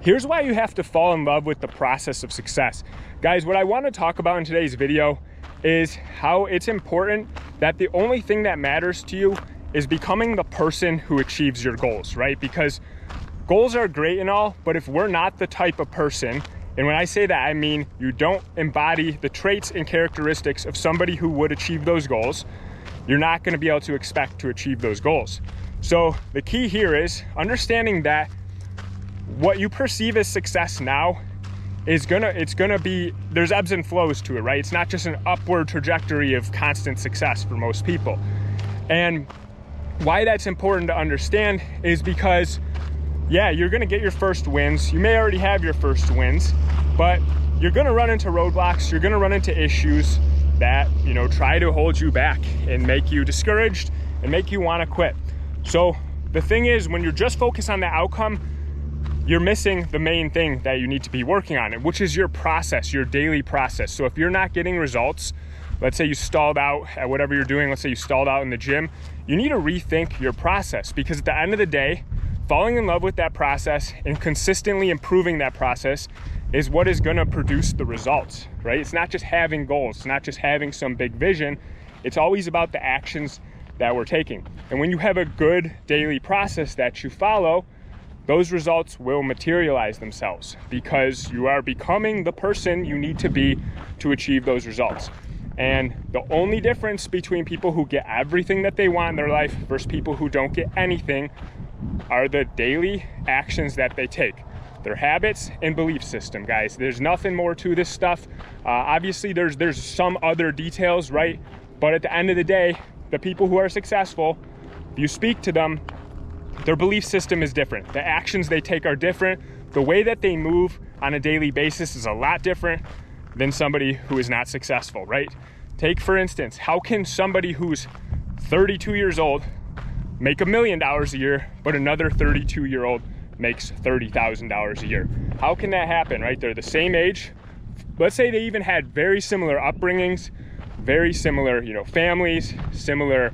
Here's why you have to fall in love with the process of success. Guys, what I want to talk about in today's video is how it's important that the only thing that matters to you is becoming the person who achieves your goals, right? Because goals are great and all, but if we're not the type of person, and when I say that, I mean you don't embody the traits and characteristics of somebody who would achieve those goals, you're not going to be able to expect to achieve those goals. So the key here is understanding that what you perceive as success now is gonna be, there's ebbs and flows to it, right? It's not just an upward trajectory of constant success for most people. And why that's important to understand is because, yeah, you're gonna get your first wins. You may already have your first wins, but you're gonna run into roadblocks. You're gonna run into issues that, you know, try to hold you back and make you discouraged and make you wanna quit. So the thing is, when you're just focused on the outcome, you're missing the main thing that you need to be working on, which is your process, your daily process. So if you're not getting results, let's say you stalled out at whatever you're doing, let's say you stalled out in the gym, you need to rethink your process, because at the end of the day, falling in love with that process and consistently improving that process is what is gonna produce the results, right? It's not just having goals, it's not just having some big vision, it's always about the actions that we're taking. And when you have a good daily process that you follow, those results will materialize themselves because you are becoming the person you need to be to achieve those results. And the only difference between people who get everything that they want in their life versus people who don't get anything are the daily actions that they take, their habits and belief system, guys. There's nothing more to this stuff. Obviously, there's some other details, right? But at the end of the day, the people who are successful, if you speak to them, their belief system is different. The actions they take are different. The way that they move on a daily basis is a lot different than somebody who is not successful, right? Take, for instance, how can somebody who's 32 years old make $1 million a year, but another 32-year-old makes $30,000 a year? How can that happen, right? They're the same age. Let's say they even had very similar upbringings, very similar, you know, families, similar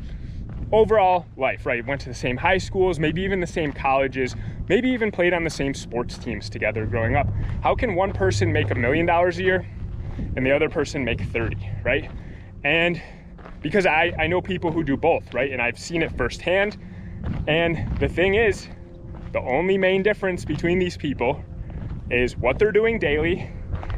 overall life, right? Went to the same high schools, maybe even the same colleges, maybe even played on the same sports teams together growing up. How can one person make $1 million a year and the other person make 30, right? And because I know people who do both, right? And I've seen it firsthand. And the thing is, the only main difference between these people is what they're doing daily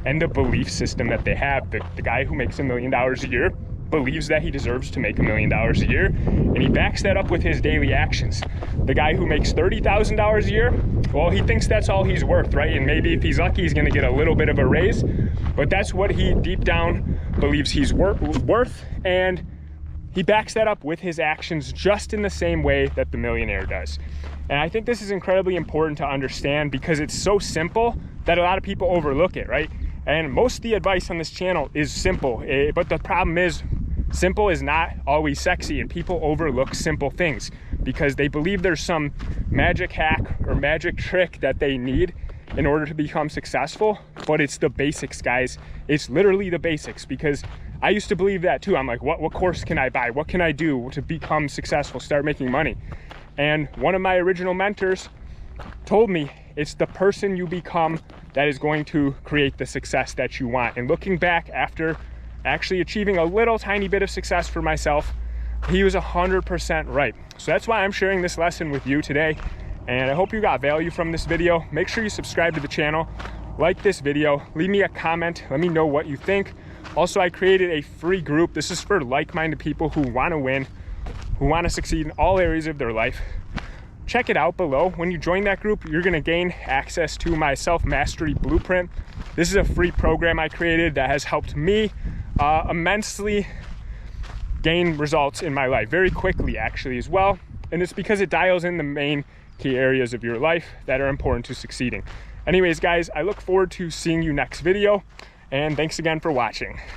and the belief system that they have. The guy who makes $1 million a year believes that he deserves to make $1 million a year, and he backs that up with his daily actions. The guy who makes $30,000 a year, well, he thinks that's all he's worth, right? And maybe if he's lucky, he's gonna get a little bit of a raise, but that's what he deep down believes he's worth, and he backs that up with his actions just in the same way that the millionaire does. And I think this is incredibly important to understand because it's so simple that a lot of people overlook it, right? And most of the advice on this channel is simple, but the problem is simple is not always sexy, and people overlook simple things because they believe there's some magic hack or magic trick that they need in order to become successful. But it's the basics, guys. It's literally the basics, because I used to believe that too. I'm like, what course can I buy? What can I do to become successful, start making money? And one of my original mentors told me it's the person you become that is going to create the success that you want. And looking back after actually achieving a little tiny bit of success for myself, he was 100% right. So that's why I'm sharing this lesson with you today. And I hope you got value from this video. Make sure you subscribe to the channel, like this video, leave me a comment, let me know what you think. Also, I created a free group. This is for like-minded people who want to win, who want to succeed in all areas of their life. Check it out below. When you join that group, you're going to gain access to my self-mastery blueprint. This is a free program I created that has helped me immensely gain results in my life very quickly, actually, as well. And it's because it dials in the main key areas of your life that are important to succeeding. Anyways, guys, I look forward to seeing you next video, and thanks again for watching.